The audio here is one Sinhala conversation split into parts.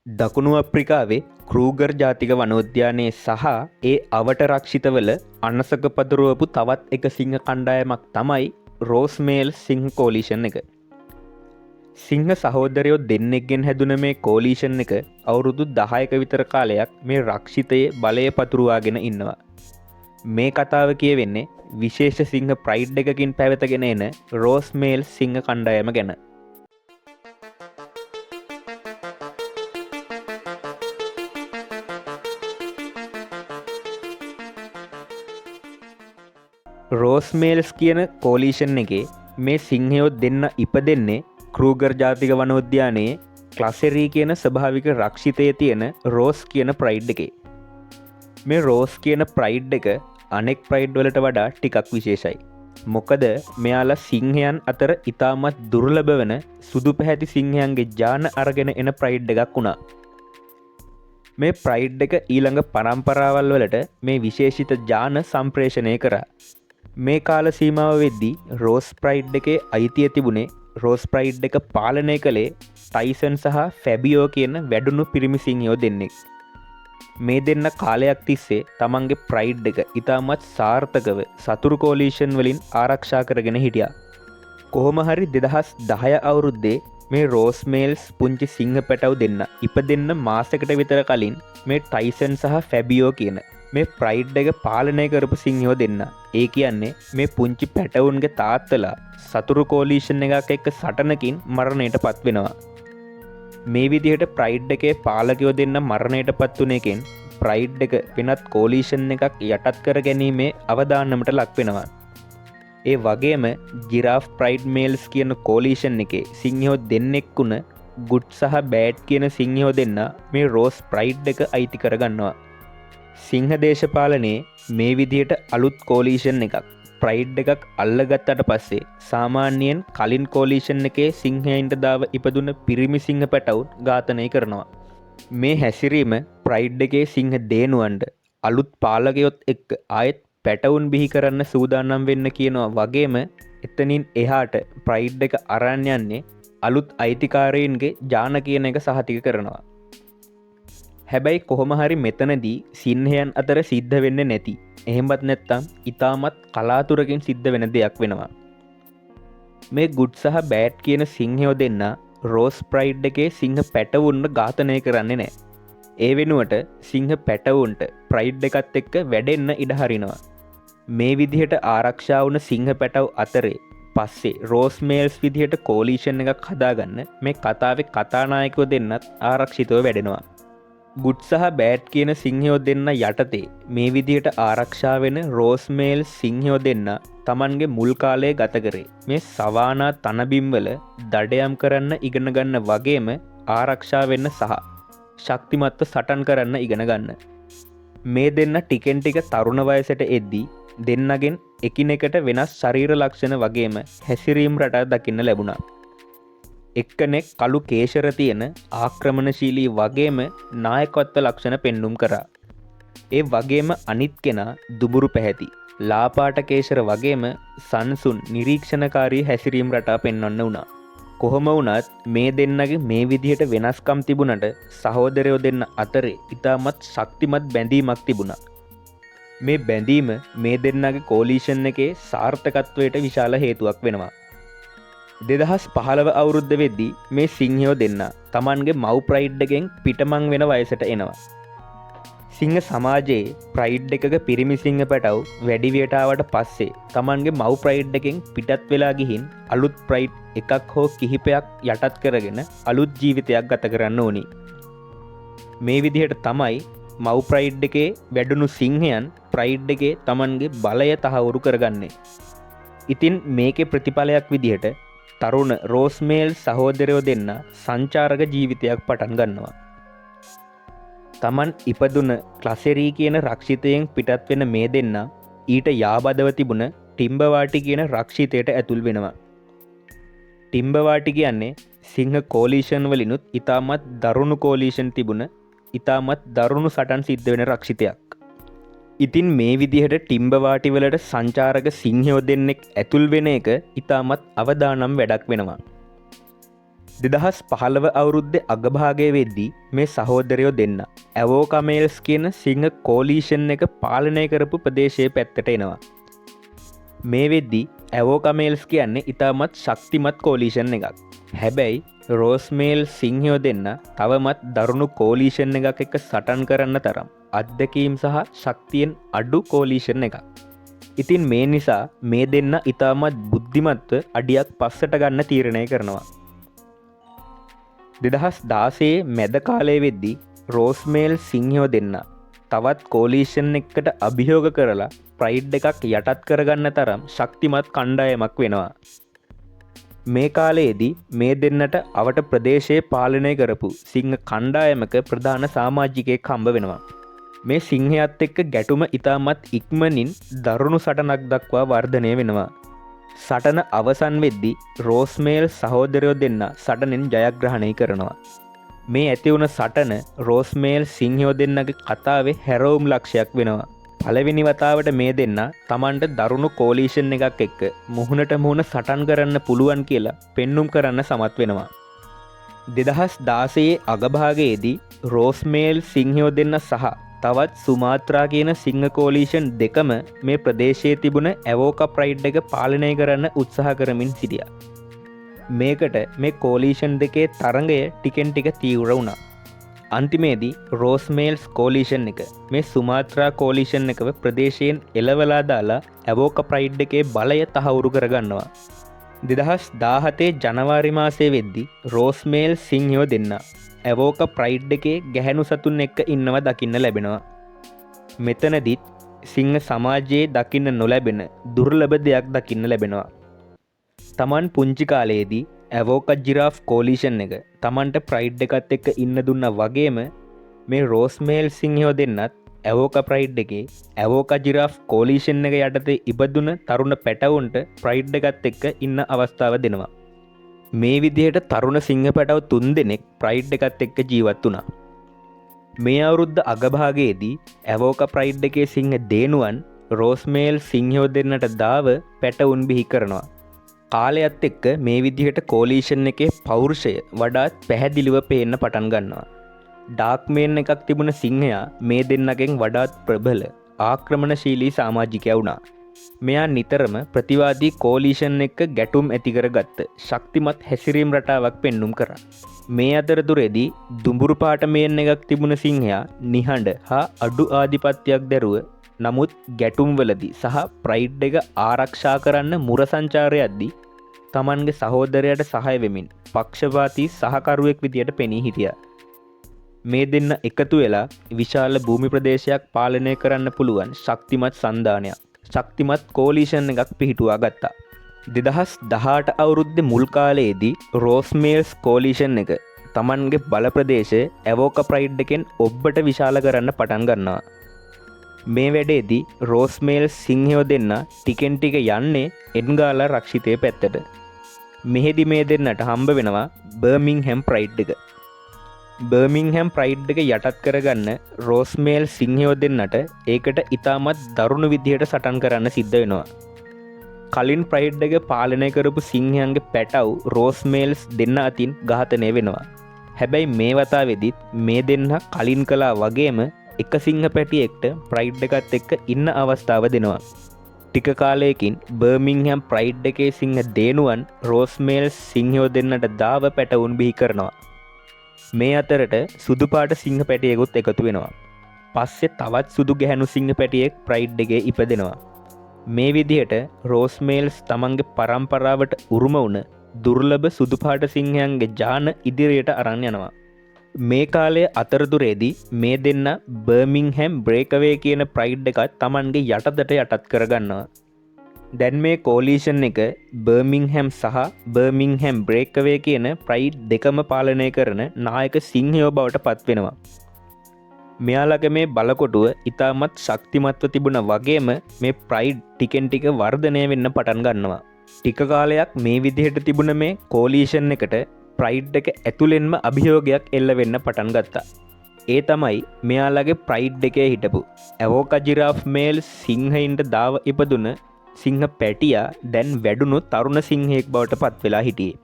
දකුණු අප්‍රිකාවේ කරූගර් ජාතික වනෝද්‍යානයේ සහ ඒ අවට රක්ෂිතවල අන්නසක පදුරුවපු තවත් එක සිංහ කණ්ඩායමක් තමයි රෝස්මේල් සිංහ කෝලිෂන් එක. සිංහ සහෝදරයෝ දෙන්නෙක්ගෙන් හැදුන මේ කෝලිෂන් එක අවුරුදු 10ක විතර කාලයක් මේ රක්ෂිතයේ බලය පතුරුවාගෙන ඉන්නවා. මේ කතාව කියවෙන්නේ විශේෂ සිංහ ප්‍රයිඩ් එකකින් පැවතගෙන එන රෝස්මේල් සිංහ කණ්ඩායම ගැන. රෝස්මේල්ස් කියන කෝලිෂන් එකේ මේ සිංහයෝ දෙන්න ඉපදෙන්නේ කරූගර් ජාතික වනෝද්‍යානයේ ක්ලසෙරී කියන ස්වභාවික රක්ෂිතයේ තියෙන රෝස් කියන ප්‍රයිඩ් එකේ. මේ රෝස් කියන ප්‍රයිඩ් එක අනෙක් ප්‍රයිඩ් වලට වඩා ටිකක් විශේෂයි. මොකද මෙයාලා සිංහයන් අතර ඉතාමත් දුර්ලභ වන සුදු පැහැති සිංහයන්ගේ ජාන අරගෙන එන ප්‍රයිඩ් එකක් වුණා. මේ ප්‍රයිඩ් එක ඊළඟ පරම්පරාවල් වලට මේ විශේෂිත ජාන සම්ප්‍රේෂණය කරා. මේ කාල සීමාව වෙද්දී රෝස් ප්‍රයිඩ් එකේ අයිතිය තිබුණේ රෝස් ප්‍රයිඩ් එක පාලනය කළේ ටයිසන් සහ ෆැබියෝ කියන වැඩුණු පිරිමි සිංහයෝ දෙන්නෙක්. මේ දෙන්න කාලයක් තිස්සේ තමන්ගේ ප්‍රයිඩ් එක ඉතාමත් සාර්ථකව සතුරු කෝලිෂන් වලින් ආරක්ෂා කරගෙන හිටියා. කොහොම හරි 2010 අවුරුද්දේ මේ රෝස්මේල්ස් පුංචි සිංහ පැටව් දෙන්න ඉපදෙන්න මාසයකට විතර කලින් මේ ටයිසන් සහ ෆැබියෝ කියන මේ ප්‍රයිඩ් එක පාලනය කරපු සිංහයෝ දෙන්න. ඒ කියන්නේ මේ පුංචි පැටවුන්ගේ තාත්තලා සතුරු කෝලිෂන් එකක් එක්ක සටනකින් මරණයට පත් වෙනවා. මේ විදිහට ප්‍රයිඩ් එකේ පාලකයෝ දෙන්න මරණයට පත් වුණ එකෙන් ප්‍රයිඩ් එක වෙනත් කෝලිෂන් එකක් යටත් කර ගැනීමේ අවදානමට ලක් වෙනවා. ඒ වගේම ජිරාෆ් ප්‍රයිඩ් මේල්ස් කියන කෝලිෂන් එකේ සිංහයෝ දෙන්නෙක් වුණ ගුඩ් සහ බෑඩ් කියන සිංහයෝ දෙන්න මේ රෝස් ප්‍රයිඩ් එක අයිති කරගන්නවා. සිංහ දේශපාලනයේ මේ විදිහට අලුත් කෝලිෂන් එකක් ප්‍රයිඩ් එකක් අල්ලගත්තට පස්සේ සාමාන්‍යයෙන් කලින් කෝලිෂන් එකේ සිංහයන්ට දාව ඉපදුන පිරිමි සිංහ පැටවුන් ඝාතනය කරනවා. මේ හැසිරීම ප්‍රයිඩ් එකේ සිංහ දේනුවන්ට අලුත් පාලකයොත් එක්ක ආයෙත් පැටවුන් බිහි කරන්න සූදානම් වෙන්න කියනවා. වගේම එතනින් එහාට ප්‍රයිඩ් එක අරන් යන්නේ අලුත් අයිතිකාරයින්ගේ ජාන කියන එක සහතික කරනවා. හැබැයි කොහොම හරි මෙතනදී සිංහයන් අතර සිද්ධ වෙන්න නැති. එහෙමත් නැත්තම් ඉතාමත් කලාතුරකින් සිද්ධ වෙන දෙයක් වෙනවා. මේ ගුඩ් සහ බෑඩ් කියන සිංහයෝ දෙන්න රෝස් ප්‍රයිඩ් එකේ සිංහ පැටවුන්ව ඝාතනය කරන්නේ නැහැ. ඒ වෙනුවට සිංහ පැටවුන්ට ප්‍රයිඩ් එකත් එක්ක වැඩෙන්න ඉඩ හරිනවා. මේ විදිහට ආරක්ෂා වුණ සිංහ පැටව් අතරේ පස්සේ රෝස්මේල්ස් විදිහට කෝලිෂන් එකක් හදාගන්න මේ කතාවේ කතානායකයෝ දෙන්නත් ආරක්ෂිතව වැඩෙනවා. ගුඩ් සහ බෑඩ් කියන සිංහයෝ දෙන්න යටතේ මේ විදිහට ආරක්ෂා වෙන රෝස්මේල් සිංහයෝ දෙන්න තමන්ගේ මුල් කාලය ගත කරේ මේ සවානා තනබිම්වල දඩයම් කරන්න ඉගෙන ගන්න වගේම ආරක්ෂා වෙන්න සහ ශක්තිමත්ව සටන් කරන්න ඉගෙන ගන්න. මේ දෙන්න ටිකෙන් ටික තරුණ වයසට එද්දී දෙන්නගෙන් එකිනෙකට වෙනස් ශරීර ලක්ෂණ වගේම හැසිරීම් රටා දකින්න ලැබුණා. එක්කනෙක් කළු කේශර තියෙන ආක්‍රමණශීලී වගේම නායකත්ව ලක්ෂණ පෙන්නුම් කරා. ඒ වගේම අනිත් කෙනා දුඹුරු පැහැති ලාපාට කේශර වගේම සන්සුන් නිරීක්ෂණකාරී හැසිරීම් රටා පෙන්වන්න වුණා. කොහොම වුණත් මේ දෙන්නගේ මේ විදිහට වෙනස්කම් තිබුණට සහෝදරයෝ දෙන්න අතරේ ඉතාමත් ශක්තිමත් බැඳීමක් තිබුණා. මේ බැඳීම මේ දෙන්නගේ කෝලිෂන් එකේ සාර්ථකත්වයට විශාල හේතුවක් වෙනවා. 2015 අවුරුද්ද වෙද්දී මේ සිංහයෝ දෙන්න තමන්ගේ මව් ප්‍රයිඩ් එකෙන් පිටමං වෙන වයසට එනවා. සිංහ සමාජයේ ප්‍රයිඩ් එකක පිරිමි සිංහ පැටව් වැඩි වියටාවට පස්සේ තමන්ගේ මව් ප්‍රයිඩ් එකෙන් පිටත් වෙලා ගිහින් අලුත් ප්‍රයිඩ් එකක් හෝ කිහිපයක් යටත් කරගෙන අලුත් ජීවිතයක් ගත කරන්න ඕනි. මේ විදිහට තමයි මව් ප්‍රයිඩ් එකේ වැඩුණු සිංහයන් ප්‍රයිඩ් එකේ තමන්ගේ බලය තහවුරු කරගන්නේ. ඉතින් මේකේ ප්‍රතිඵලයක් විදිහට තරුණ රෝස්මේල් සහෝදරයෝ දෙන්න සංචාරක ජීවිතයක් පටන් ගන්නවා. තමන් ඉපදුන ක්ලසෙරී කියන රක්ෂිතයෙන් පිටත් වෙන මේ දෙන්න ඊට යාබදව තිබුණ ටිම්බවාටි කියන රක්ෂිතයට ඇතුල් වෙනවා. ටිම්බවාටි කියන්නේ සිංහ කෝලිෂන් වලිනුත් ඉතාමත් දරුණු කෝලිෂන් තිබුණ ඉතාමත් දරුණු සටන් සිද්ධ වෙන රක්ෂිතයක්. ඉතින් මේ විදිහට ටිම්බවාටිවලට සංචාරක සිංහයෝ දෙන්නෙක් ඇතුල් වෙන එක ඉතාමත් අවදානම් වැඩක් වෙනවා. 2015 අවුරුද්දේ අගභාගය වෙද්දී මේ සහෝදරයෝ දෙන්න ඇවෝකමේල්ස් කියන සිංහ කෝලීෂන් එක පාලනය කරපු ප්‍රදේශයේ පැත්තට එනවා. මේ වෙද්දී ඇවෝකමේල්ස් කියන්නේ ඉතාමත් ශක්තිමත් කෝලීෂන් එකක්. හැබැයි රෝස්මේල් සිංහයෝ දෙන්න තවමත් දරුණු කෝලීෂන් එකක් එක්ක සටන් කරන්න තරම් අත්දැකීම් සහ ශක්තියෙන් අඩු කෝලීෂන් එකක්. ඉතින් මේ නිසා මේ දෙන්න ඉතාමත් බුද්ධිමත්ව අඩියක් පස්සට ගන්න තීරණය කරනවා. 2016 මැද කාලය වෙද්දී රෝස්මේල් සිංහයෝ දෙන්න තවත් කෝලීෂන් එකට අභියෝග කරලා ප්‍රයිඩ් එකක් යටත් කරගන්න තරම් ශක්තිමත් කණ්ඩායමක් වෙනවා. මේ කාලයේදී මේ දෙන්නට අවට ප්‍රදේශයේ පාලනය කරපු සිංහ කණ්ඩායමක ප්‍රධාන සාමාජිකයෙක් හම්බ වෙනවා. මේ සිංහයත් එක්ක ගැටුම ඉතාමත් ඉක්මනින් දරුණු සටනක් දක්වා වර්ධනය වෙනවා. සටන අවසන් වෙද්දී රෝස්මේල් සහෝදරයෝ දෙන්න සටනෙන් ජයග්‍රහණය කරනවා. මේ ඇතිවුණ සටන රෝස්මේල් සිංහයෝ දෙන්නගේ කතාවේ හැරවුම් ලක්ෂයක් වෙනවා. පළවෙනි වතාවට මේ දෙන්න තමන්ට දරුණු කෝලීෂන් එකක් එක්ක මුහුණට මුහුණ සටන් කරන්න පුළුවන් කියලා පෙන්නුම් කරන්න සමත් වෙනවා. 2016 අගභාගයේදී රෝස්මේල් සිංහයෝ දෙන්න සහ තවත් සුමාත්‍රා කියන සිංහ කෝලීෂන් දෙකම මේ ප්‍රදේශයේ තිබුණ ඇවෝක ප්‍රයිඩ් එක පාලනය කරන්න උත්සාහ කරමින් සිටියා. මේකට මේ කෝලීෂන් දෙකේ තරඟය ටිකෙන් ටික තීව්‍ර වුණා. අන්තිමේදී රෝස්මේල්ස් කෝලීෂන් එක මේ සුමාත්‍රා කෝලීෂන් එකව ප්‍රදේශයෙන් එලවලා දාලා ඇවෝක ප්‍රයිඩ් එකේ බලය තහවුරු කරගන්නවා. 2017 ජනවාරි මාසයේ වෙද්දී රෝස්මේල් සිංහයෝ දෙන්න ඇවෝක ප්‍රයිඩ් එකේ ගැහැණු සතුන් එක්ක ඉන්නවා දකින්න ලැබෙනවා. මෙතනදිත් සිංහ සමාජයේ දකින්න නොලැබෙන දුර්ලභ දෙයක් දකින්න ලැබෙනවා. තමන් පුංචි කාලයේදී ඇවෝක ජිරාෆ් කෝලීෂන් එක තමන්ට ප්‍රයිඩ් එකත් එක්ක ඉන්න දුන්න වගේම මේ රෝස්මේල් සිංහයෝ දෙන්නත් ඇවෝක ප්‍රයිඩ් එකේ ඇවෝක ජිරාෆ් කෝලීෂන් එක යටතේ ඉබදුන තරුණ පැටවුන්ට ප්‍රයිඩ් එකත් එක්ක ඉන්න අවස්ථාව දෙනවා. මේ විදිහට තරුණ සිංහ පැටව 3 දෙනෙක් ප්‍රයිඩ් එකත් එක්ක ජීවත් වුණා. මේ අවුරුද්ද අගභාගයේදී ඇවෝක ප්‍රයිඩ් එකේ සිංහ දේනුවන් රෝස්මේල් සිංහයෝ දෙන්නට දාව පැටවුන් බිහි කරනවා. කාලයත් එක්ක මේ විදිහට කෝලීෂන් එකේ පෞරුෂය වඩාත් පැහැදිලිව පේන්න පටන් ගන්නවා. ඩාර්ක්මේන් එකක් තිබුණ සිංහයා මේ දෙන්නගෙන් වඩාත් ප්‍රබල ආක්‍රමණශීලී සමාජිකයා වුණා. මෙයා නිතරම ප්‍රතිවාදී කෝලීෂන් එක්ක ගැටුම් ඇති කරගත්ත ශක්තිමත් හැසිරීම් රටාවක් පෙන්눔 කරා. මේ අතරතුරේදී දුඹුරු පාට මේන් එකක් තිබුණ සිංහයා නිහඬ හා අඩු ආධිපත්‍යයක් දැරුව නමුත් ගැටුම්වලදී සහ ප්‍රයිඩ් එක ආරක්ෂා කරන්න මුර සංචාරයක්දී තමන්ගේ සහෝදරයට සහාය වෙමින් පක්ෂපාතී සහකරුවෙක් විදියට පෙනී හිටියා. මේ දෙන්න එකතු වෙලා විශාල භූමි ප්‍රදේශයක් පාලනය කරන්න පුළුවන් ශක්තිමත් සන්ධානයක් ශක්තිමත් කෝලීෂන් එකක් පිහිටුවා ගත්තා. 2018 අවුරුද්දේ මුල් කාලයේදී රෝස්මේල්ස් කෝලීෂන් එක තමන්ගේ බල ප්‍රදේශය ඇවෝක ප්‍රයිඩ් එකෙන් ඔබ්බට විශාල කරන්න පටන් ගන්නවා. මේ වැඩේදී රෝස්මේල්ස් සිංහයෝ දෙන්න ටිකෙන් ටික යන්නේ එඩ්ගාලා රක්ෂිතයේ පැත්තට. මෙහෙදි මේ දෙන්නට හම්බ වෙනවා බර්මින්ගහැම් ප්‍රයිඩ් එක. බර්මින්ගහැම් ප්‍රයිඩ් එක යටත් කරගන්න රෝස්මේල් සිංහයෝ දෙන්නට ඒකට ඉතාමත් දරුණු විදිහට සටන් කරන්න සිද්ධ වෙනවා. කලින් ප්‍රයිඩ් එක පාලනය කරපු සිංහයන්ගේ පැටව් රෝස්මේල්ස් දෙන්න අතින් ඝාතනය වෙනවා. හැබැයි මේ වතාවේදීත් මේ දෙන්න කලින් කළා වගේම එක සිංහ පැටියෙක්ට ප්‍රයිඩ් එකත් එක්ක ඉන්න අවස්ථාව දෙනවා. ටික කාලයකින් බර්මින්ගහැම් ප්‍රයිඩ් එකේ සිංහ දේනුවන් රෝස්මේල්ස් සිංහයෝ දෙන්නට දාව පැටවුන් බිහි කරනවා. මේ අතරට සුදු පාට සිංහ පැටියෙකුත් එකතු වෙනවා. පස්සේ තවත් සුදු ගැහැණු සිංහ පැටියෙක් ප්‍රයිඩ් එකේ ඉපදෙනවා. මේ විදිහට රෝස්මේල්ස් තමන්ගේ පරම්පරාවට උරුම වුණ දුර්ලභ සුදු පාට සිංහයන්ගේ ජාන ඉදිරියට අරන් යනවා. මේ කාලය අතරතුරේදී මේ දෙන්න බර්මින්ගහැම් බ්‍රේකවේ කියන ප්‍රයිඩ් එකත් තමන්ගේ යටතට යටත් කරගන්නවා. දැන් මේ කෝලීෂන් එක බර්මින්ගහැම් සහ බර්මින්ගහැම් බ්‍රේකවේ කියන ප්‍රයිඩ් දෙකම පාලනය කරන නායක සිංහයෝ බවට පත් වෙනවා. මෙයාලගේ මේ බලකොටුව ඉතාමත් ශක්තිමත්ව තිබුණ වගේම මේ ප්‍රයිඩ් ටිකෙන් ටික වර්ධනය වෙන්න පටන් ගන්නවා. ටික කාලයක් මේ විදිහට තිබුණ මේ කෝලීෂන් එකට ප්‍රයිඩ් එක ඇතුළෙන්ම අභියෝගයක් එල්ල වෙන්න පටන් ගත්තා. ඒ තමයි මෙයාලගේ ප්‍රයිඩ් එකේ හිටපු ඇවෝක ජිරාෆ් මේල් සිංහයින්ට දාව ඉපදුන සිංහ පැටියා දැන් වැඩුණු තරුණ සිංහෙක් බවට පත් වෙලා හිටියේ.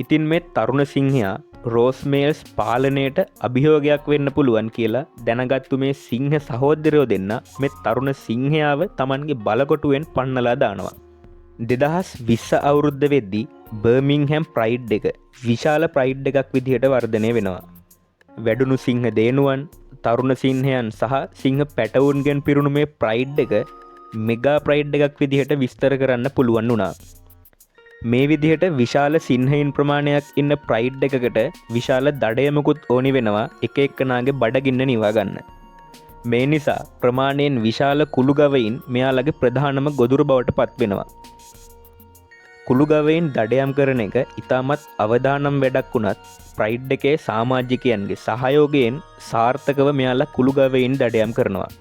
ඉතින් මේ තරුණ සිංහයා රෝස්මේල්ස් පාලනයට අභියෝගයක් වෙන්න පුළුවන් කියලා දැනගත්තු මේ සිංහ සහෝදරයෝ දෙන්න මේ තරුණ සිංහයාව තමන්ගේ බලකොටුවෙන් පන්නලා දානවා. 2020 අවුරුද්ද වෙද්දී බර්මින්ගහැම් ප්‍රයිඩ් එක විශාල ප්‍රයිඩ් එකක් විදිහට වර්ධනය වෙනවා. වැඩුණු සිංහ දේනුවන්, තරුණ සිංහයන් සහ සිංහ පැටවුන්ගෙන් පිරුණු මේ ප්‍රයිඩ් එක මෙගා ප්‍රයිඩ් එකක් විදිහට විස්තර කරන්න පුළුවන් වුණා. මේ විදිහට විශාල සිංහයින් ප්‍රමාණයක් ඉන්න ප්‍රයිඩ් එකකට විශාල දඩයමකුත් ඕනි වෙනවා එක එක්කනාගේ බඩගින්න නිවා ගන්න. මේ නිසා ප්‍රමාණයෙන් විශාල කුළුගවයින් මෙයාලගේ ප්‍රධානම ගොදුරු බවට පත් වෙනවා. කුළුගවයින් දඩයම් කරන එක ඉතාමත් අවදානම් වැඩක් වුණත් ප්‍රයිඩ් එකේ සමාජිකයන්ගේ සහයෝගයෙන් සාර්ථකව මෙයාලා කුළුගවයින් දඩයම් කරනවා.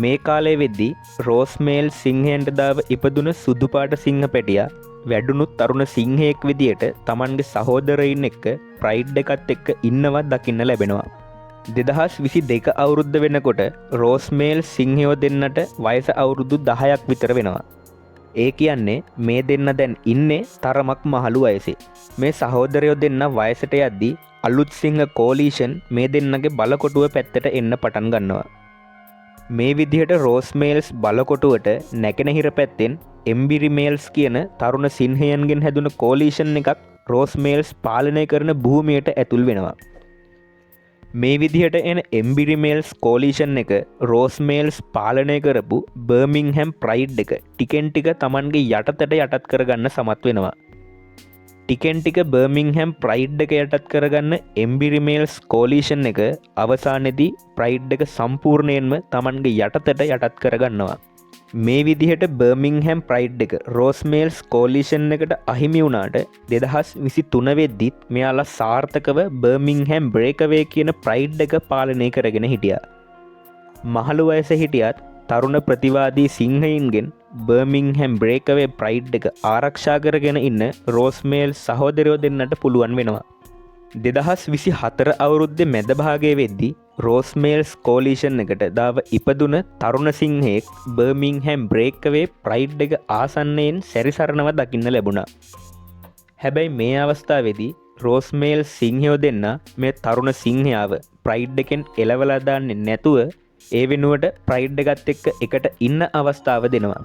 මේ කාලේ වෙද්දී රෝස්මේල් සිංහයන්ට දාව ඉපදුන සුදුපාට සිංහ පැටියා වැඩුණු තරුණ සිංහයෙක් විදියට තමන්ගේ සහෝදරයින් එක්ක ප්‍රයිඩ් එකත් එක්ක ඉන්නවත් දකින්න ලැබෙනවා. 2022 අවුරුද්ද වෙනකොට රෝස්මේල් සිංහයෝ දෙන්නට වයස අවුරුදු 10ක් විතර වෙනවා. ඒ කියන්නේ මේ දෙන්න දැන් ඉන්නේ තරමක් මහලු වයසේ. මේ සහෝදරයෝ දෙන්න වයසට යද්දී අලුත් සිංහ කෝලීෂන් මේ දෙන්නගේ බලකොටුව පැත්තට එන්න පටන් ගන්නවා. මේ විදිහට රෝස්මේල්ස් බලකොටුවට නැගෙනහිර පැත්තෙන් එම්බිරිමේල්ස් කියන තරුණ සිංහයන්ගෙන් හැදුන කෝලීෂන් එකක් රෝස්මේල්ස් පාලනය කරන භූමියට ඇතුල් වෙනවා. මේ විදිහට එන එම්බිරිමේල්ස් කෝලීෂන් එක රෝස්මේල්ස් පාලනය කරපු බර්මින්ගහැම් ප්‍රයිඩ් එක ටිකෙන් ටික තමන්ගේ යටතට යටත් කරගන්න සමත් වෙනවා. ටිකෙන් ටික බර්මින්ගහැම් ප්‍රයිඩ් එක යටත් කරගන්න එම්බිරිමේල්ස් කෝලීෂන් එක අවසානයේදී ප්‍රයිඩ් එක සම්පූර්ණයෙන්ම තමන්ගේ යටතට යටත් කරගන්නවා. මේ විදිහට බර්මින්ගහැම් ප්‍රයිඩ් එක රෝස්මේල්ස් කෝලීෂන් එකට අහිමි වුණාට 2023 වෙද්දිත් මෙයාලා සාර්ථකව බර්මින්ගහැම් බ්‍රේකවේ කියන ප්‍රයිඩ් එක පාලනය කරගෙන හිටියා. මහලු වයස හිටියත් තරුණ ප්‍රතිවාදී සිංහයින්ගෙන් බර්මින්ගහැම් බ්‍රේකවේ ප්‍රයිඩ් එක ආරක්ෂා කරගෙන ඉන්න රෝස්මේල් සහෝදරයෝ දෙන්නට පුළුවන් වෙනවා. 2024 අවුරුද්දේ මැද භාගයේ වෙද්දී රෝස්මේල්ස් කෝලීෂන් එකට දාව ඉපදුන තරුණ සිංහෙක් බර්මින්ගහැම් බ්‍රේකවේ ප්‍රයිඩ් එක ආසන්නයෙන් සැරිසරනව දකින්න ලැබුණා. හැබැයි මේ අවස්ථාවේදී රෝස්මේල් සිංහයෝ දෙන්න මේ තරුණ සිංහයාව ප්‍රයිඩ් එකෙන් එලවලා දාන්නේ නැතුව ඒ වෙනුවට ප්‍රයිඩ් එකත් එක්ක එකට ඉන්න අවස්ථාව දෙනවා.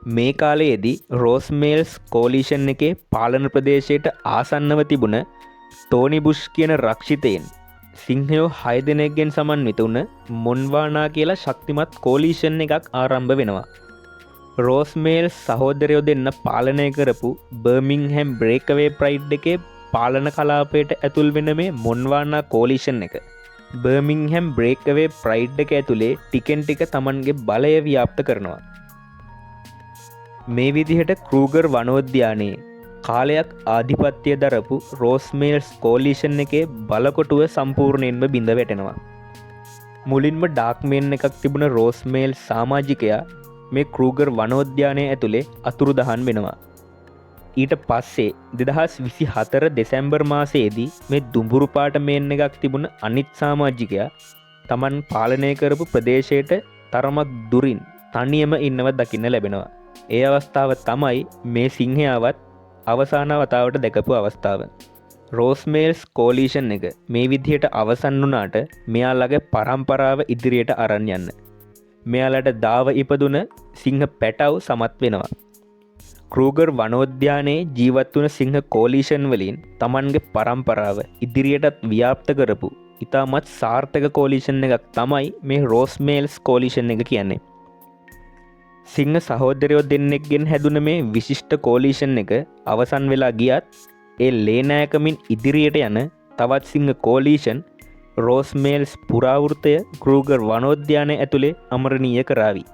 මේ කාලයේදී රෝස්මේල්ස් කෝලීෂන් එකේ පාලන ප්‍රදේශයට ආසන්නව තිබුණ ටෝනි බුෂ් කියන රක්ෂිතයෙන් සිංහයෝ 6 දෙනෙක්ගෙන් සමන්විත වුණ මොන්වානා කියලා ශක්තිමත් කෝලීෂන් එකක් ආරම්භ වෙනවා. රෝස්මේල්ස් සහෝදරයෝ දෙන්න පාලනය කරපු බර්මින්ගහැම් බ්‍රේකවේ ප්‍රයිඩ් එකේ පාලන කලාපයට ඇතුල් වෙන මේ මොන්වානා කෝලීෂන් එක බර්මින්ගහැම් බ්‍රේකවේ ප්‍රයිඩ් එක ඇතුලේ ටිකෙන් ටික තමන්ගේ බලය ව්‍යාප්ත කරනවා. මේ විදිහට ක්‍රූගර් වනෝද්‍යානයේ කාලයක් ආධිපත්‍ය දරපු රෝස්මේල්ස් කෝලීෂන් එකේ බලකොටුව සම්පූර්ණයෙන්ම බිඳ වැටෙනවා. මුලින්ම ඩාක්මේන් එකක් තිබුණ රෝස්මේල් සමාජිකයා මේ ක්‍රූගර් වනෝද්‍යානය ඇතුලේ අතුරුදහන් වෙනවා. ඊට පස්සේ 2024 දෙසැම්බර් මාසයේදී මේ දුඹුරු පාට මේන් එකක් තිබුණ අනිත් සමාජිකයා තමන් පාලනය කරපු ප්‍රදේශයට තරමක් දුරින් තනියම ඉන්නව දකින්න ලැබෙනවා. ඒ අවස්ථාව තමයි මේ සිංහයාවත් අවසාන වතාවට දැකපු අවස්ථාව. රෝස්මේල්ස් කෝලීෂන් එක මේ විදිහට අවසන් වුණාට මෙයාලගේ පරම්පරාව ඉදිරියට අරන් යන්න මෙයාලට දාව ඉපදුන සිංහ පැටව් සමත් වෙනවා. ක්‍රූගර් වනෝද්‍යානයේ ජීවත් වුණ සිංහ කෝලීෂන් වලින් තමන්ගේ පරම්පරාව ඉදිරියටත් ව්‍යාප්ත කරපු ඉතාමත් සාර්ථක කෝලීෂන් එකක් තමයි මේ රෝස්මේල්ස් කෝලීෂන් එක කියන්නේ. සිංහ සහෝදරයෝ දෙන්නෙක්ගෙන් හැදුන මේ විශිෂ්ට කෝලීෂන් එක අවසන් වෙලා ගියත් ඒ ලේනෑකමින් ඉදිරියට යන තවත් සිංහ කෝලීෂන් රෝස්මේල්ස් පුරාවෘතය ක්‍රූගර් වනෝද්‍යානය ඇතුලේ අමරණීය කරාවි.